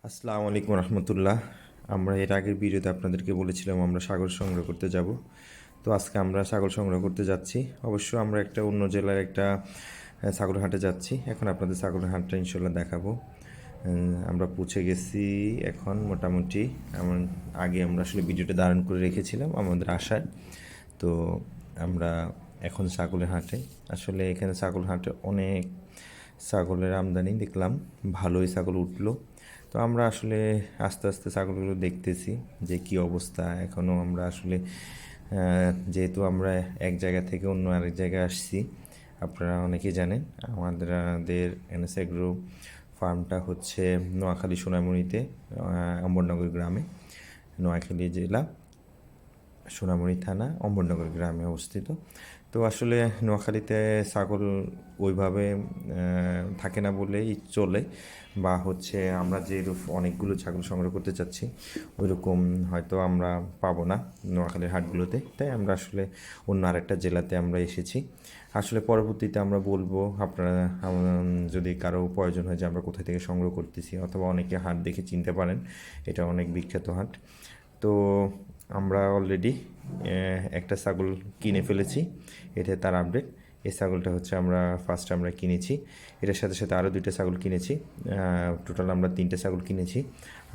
আসসালামু আলাইকুম রহমতুল্লাহ। আমরা এর আগের ভিডিওতে আপনাদেরকে বলেছিলাম আমরা ছাগল সংগ্রহ করতে যাব। তো আজকে আমরা ছাগল সংগ্রহ করতে যাচ্ছি। অবশ্য আমরা একটা অন্য জেলার একটা ছাগল হাটে যাচ্ছি। এখন আপনাদের ছাগলের হাটটা ইনশাল্লাহ দেখাবো। আমরা পৌঁছে গেছি এখন মোটামুটি। এমন আগে আমরা আসলে ভিডিওটা ধারণ করে রেখেছিলাম আমাদের আশায়। তো আমরা এখন ছাগলের হাটে, আসলে এখানে ছাগল হাটে অনেক ছাগলের আমদানি দেখলাম, ভালোই ছাগল উঠলো। তো আমরা আসলে আস্তে আস্তে ছাগলগুলো দেখতেছি যে কি অবস্থা। এখনও আমরা আসলে যেহেতু আমরা এক জায়গা থেকে অন্য আরেক জায়গায় আসছি, আপনারা অনেকেই জানেন আমাদের এনএস এগ্রো ফার্মটা হচ্ছে নোয়াখালী সোনামণিতে, অম্বরনগর গ্রামে, নোয়াখালী জেলা সোনামণি থানা অম্বরনগর গ্রামে অবস্থিত। তো আসলে নোয়াখালীতে ছাগল ওইভাবে থাকে না বলেই চলে, বা হচ্ছে আমরা যে অনেকগুলো ছাগল সংগ্রহ করতে চাচ্ছি ওইরকম হয়তো আমরা পাবো না নোয়াখালীর হাটগুলোতে। তাই আমরা আসলে অন্য আরেকটা জেলাতে আমরা এসেছি। আসলে পরবর্তীতে আমরা বলবো, আপনারা যদি কারো প্রয়োজন হয় যে আমরা কোথা থেকে সংগ্রহ করতেছি, অথবা অনেকে হাট দেখে চিনতে পারেন, এটা অনেক বিখ্যাত হাট। তো আমরা অলরেডি একটা ছাগল কিনে ফেলেছি, এটা তার আপডেট। এই ছাগলটা হচ্ছে আমরা ফার্স্ট আমরা কিনেছি, এটার সাথে সাথে আরও দুইটা ছাগল কিনেছি। টোটাল আমরা তিনটে ছাগল কিনেছি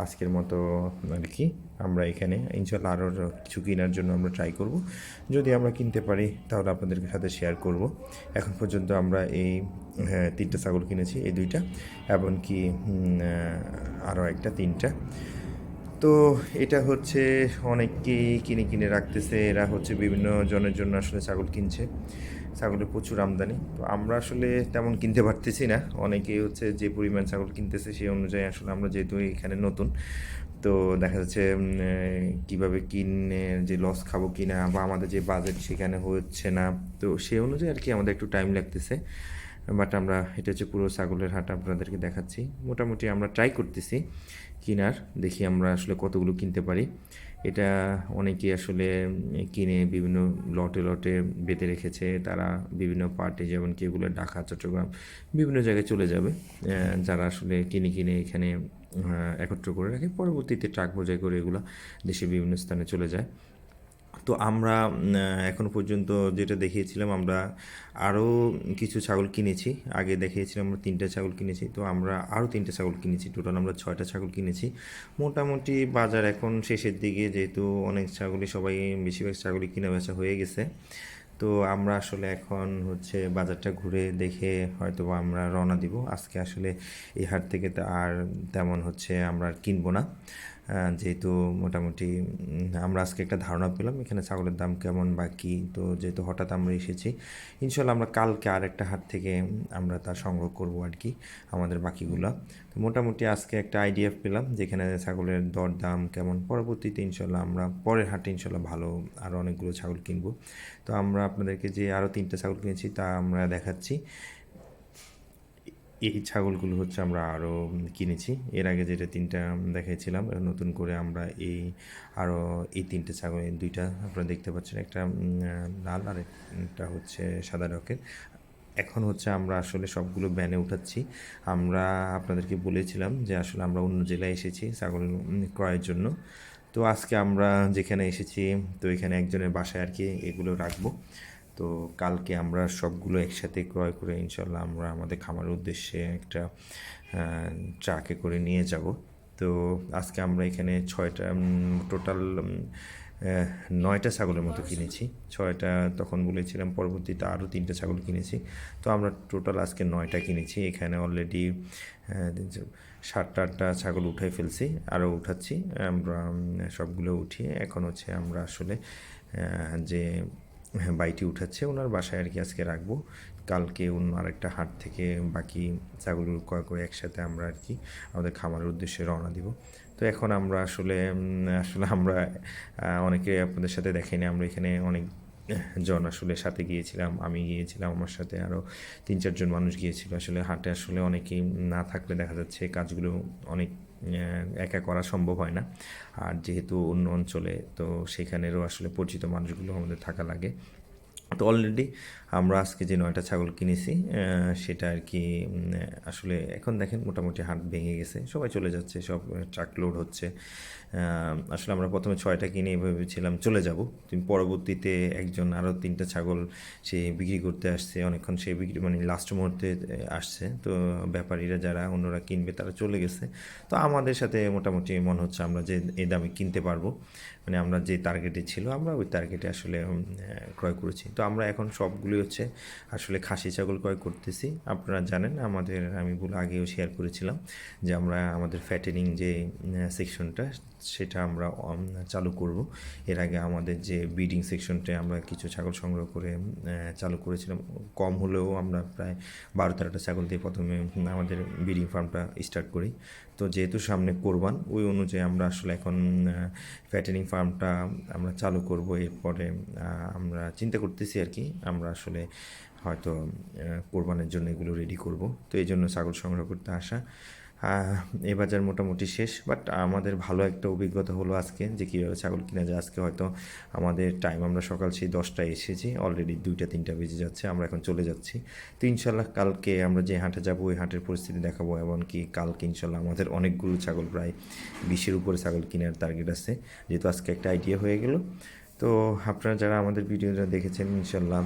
আজকের মতো আর কি। আমরা এখানে ইনশাল্লাহ আরও কিছু কেনার জন্য আমরা ট্রাই করব। যদি আমরা কিনতে পারি তাহলে আপনাদের সাথে শেয়ার করব। এখন পর্যন্ত আমরা এই তিনটা ছাগল কিনেছি, এই দুইটা, এমনকি আরও একটা তিনটা। তো এটা হচ্ছে অনেকেই কিনে কিনে রাখতেছে, এরা হচ্ছে বিভিন্ন জনের জন্য আসলে ছাগল কিনছে। ছাগলের প্রচুর আমদানি, তো আমরা আসলে তেমন কিনতে পারতেছি না। অনেকেই হচ্ছে যে পরিমাণ ছাগল কিনতেছে সেই অনুযায়ী আসলে আমরা যেহেতু এখানে নতুন, তো দেখা যাচ্ছে কীভাবে কিনে যে লস খাবো কিনা, বা আমাদের যে বাজেট সেখানে হচ্ছে না, তো সেই অনুযায়ী আর কি আমাদের একটু টাইম লাগতেছে। বাট আমরা এটা হচ্ছে পুরো ছাগলের হাট আপনাদেরকে দেখাচ্ছি। মোটামুটি আমরা ট্রাই করতেছি কিনার, দেখি আমরা আসলে কতগুলো কিনতে পারি। এটা অনেকেই আসলে কিনে বিভিন্ন লটে লটে বেঁধে রেখেছে, তারা বিভিন্ন পার্টি, যেমন কি এগুলো ঢাকা, চট্টগ্রাম, বিভিন্ন জায়গায় চলে যাবে। যারা আসলে কিনে কিনে এখানে একত্র করে রাখে, পরবর্তীতে ট্রাক বোঝাই করে এগুলো দেশের বিভিন্ন স্থানে চলে যায়। তো আমরা এখনও পর্যন্ত যেটা দেখিয়েছিলাম, আমরা আরও কিছু ছাগল কিনেছি। আগে দেখিয়েছিলাম আমরা তিনটা ছাগল কিনেছি, তো আমরা আরও তিনটা ছাগল কিনেছি, টোটাল আমরা 6টা ছাগল কিনেছি। মোটামুটি বাজার এখন শেষের দিকে, যেহেতু অনেক ছাগলই, সবাই বেশিরভাগ ছাগলই কিনা বেচা হয়ে গেছে। তো আমরা আসলে এখন হচ্ছে বাজারটা ঘুরে দেখে হয়তো আমরা রওনা দিব। আজকে আসলে এই হাট থেকে আর তেমন হচ্ছে আমরা আর কিনবো না, যেহেতু মোটামুটি আমরা আজকে একটা ধারণা পেলাম এখানে ছাগলের দাম কেমন বা কী। তো যেহেতু হঠাৎ আমরা এসেছি, ইনশাল্লাহ আমরা কালকে আর একটা হাট থেকে আমরা তা সংগ্রহ করবো আর কি, আমাদের বাকিগুলো। তো মোটামুটি আজকে একটা আইডিয়া পেলাম যেখানে ছাগলের দর দাম কেমন। পরবর্তীতে ইনশাল্লাহ আমরা পরের হাটে ইনশাল্লাহ ভালো আরও অনেকগুলো ছাগল কিনবো। তো আমরা আপনাদেরকে যে আরও তিনটা ছাগল কিনেছি তা আমরা দেখাচ্ছি। এই ছাগলগুলো হচ্ছে আমরা আরও কিনেছি, এর আগে যেটা তিনটা দেখাইছিলাম, নতুন করে আমরা আরও এই তিনটে ছাগল, দুইটা আপনারা দেখতে পাচ্ছেন, একটা লাল আর একটা হচ্ছে সাদা রকের। এখন হচ্ছে আমরা আসলে সবগুলো ভ্যানে উঠাচ্ছি। আমরা আপনাদেরকে বলেছিলাম যে আসলে আমরা অন্য জেলায় এসেছি ছাগল ক্রয়ের জন্য। তো আজকে আমরা যেখানে এসেছি, তো এখানে একজনের বাসায় আর কি এগুলো রাখবো। তো কালকে আমরা সবগুলো একসাথে ক্রয় করে ইনশাল্লাহ আমরা আমাদের খামারের উদ্দেশ্যে একটা ট্রাকে করে নিয়ে যাব। তো আজকে আমরা এখানে 6টা, টোটাল 9টা ছাগলের মতো কিনেছি। 6টা তখন বলেছিলাম, পরবর্তীতে আরও 3টা ছাগল কিনেছি। তো আমরা টোটাল আজকে 9টা কিনেছি। এখানে অলরেডি 7-8টা ছাগল উঠাই ফেলছি, আরও উঠাচ্ছি। আমরা সবগুলো উঠিয়ে এখন হচ্ছে আমরা আসলে যে বাইটি উঠাচ্ছে ওনার বাসায় আর কি আজকে রাখবো। কালকে অন্য আরেকটা হাট থেকে বাকি ছাগলগুলো ক্রয় করে একসাথে আমরা আর কি আমাদের খামারের উদ্দেশ্যে রওনা দিব। তো এখন আমরা আসলে আমরা অনেকে আপনাদের সাথে দেখাইনি, আমরা এখানে অনেক জন আসলে সাথে গিয়েছিলাম, আমি গিয়েছিলাম, আমার সাথে আরও 3-4 জন মানুষ গিয়েছিল। আসলে হাটে আসলে অনেকেই না থাকলে দেখা যাচ্ছে কাজগুলো অনেক একা করা সম্ভব হয় না। আর যেহেতু অন্য অঞ্চলে, তো সেখানেরও আসলে পরিচিত মানুষগুলো আমাদের থাকা লাগে। তো অলরেডি আমরা আজকে যে 9টা ছাগল কিনেছি সেটা আর কি আসলে এখন দেখেন মোটামুটি হাট ভেঙে গেছে, সবাই চলে যাচ্ছে, সব ট্রাক লোড হচ্ছে। আসলে আমরা প্রথমে 6টা কিনে ভেবেছিলাম চলে যাব, কিন্তু পরবর্তীতে একজন আরও 3টা ছাগল সে বিক্রি করতে আসছে, অনেকক্ষণ সে বিক্রি মানে লাস্ট মুহূর্তে আসছে, তো ব্যাপারীরা যারা অন্যরা কিনবে তারা চলে গেছে। তো আমাদের সাথে মোটামুটি মনে হচ্ছে আমরা যে এই দামে কিনতে পারবো, মানে আমরা যে টার্গেটে ছিল আমরা ওই টার্গেটে আসলে ক্রয় করেছি। তো আমরা এখন সবগুলি হচ্ছে আসলে খাসি ছাগল ক্রয় করতেছি। আপনারা জানেন আমাদের, আমি আগেও শেয়ার করেছিলাম যে আমরা আমাদের ফ্যাটেনিং যে সেকশনটা সেটা আমরা চালু করব। এর আগে আমাদের যে ব্রিডিং সেকশনটা আমরা কিছু ছাগল সংগ্রহ করে চালু করেছিলাম, কম হলেও আমরা প্রায় 12-13টা ছাগল দিয়ে প্রথমে আমাদের ব্রিডিং ফার্মটা স্টার্ট করি। তো যেহেতু সামনে কোরবান, ওই অনুযায়ী আমরা আসলে এখন ফ্যাটেনিং ফার্মটা আমরা চালু করব। এরপরে আমরা চিন্তা করতেছি আর কি, আমরা আসলে হয়তো কোরবানের জন্য এগুলো রেডি করব। তো এই জন্য ছাগল সংগ্রহ করতে আসা। এই বাজার মোটামুটি শেষ, বাট আমাদের ভালো একটা অভিজ্ঞতা হলো আজকে যে কীভাবে ছাগল কিনা যায়। আজকে হয়তো আমাদের টাইম, আমরা সকাল সেই 10টায় এসেছি, অলরেডি 2টা-3টা বেজে যাচ্ছে, আমরা এখন চলে যাচ্ছি। তো ইনশাল্লাহ কালকে আমরা যে হাটে যাব ওই হাটের পরিস্থিতি দেখাবো, এমনকি কালকে ইনশাল্লাহ আমাদের অনেকগুলো ছাগল, প্রায় 20-এর উপরে ছাগল কেনার টার্গেট আছে, যেহেতু আজকে একটা আইডিয়া হয়ে গেল। তো আপনারা যারা আমাদের ভিডিওটা দেখেছেন ইনশাল্লাহ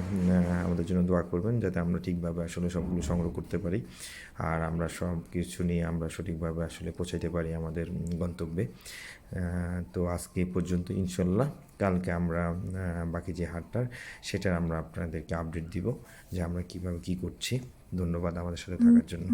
আমাদের জন্য দোয়া করবেন যাতে আমরা ঠিকভাবে আসলে সবগুলো সংগ্রহ করতে পারি, আর আমরা সব কিছু নিয়ে আমরা সঠিকভাবে আসলে পৌঁছাতে পারি আমাদের গন্তব্যে। তো আজকে এই পর্যন্ত, ইনশাল্লাহ কালকে আমরা বাকি যে হাটটার সেটার আমরা আপনাদেরকে আপডেট দিব যে আমরা কীভাবে কী করছি। ধন্যবাদ আমাদের সাথে থাকার জন্য।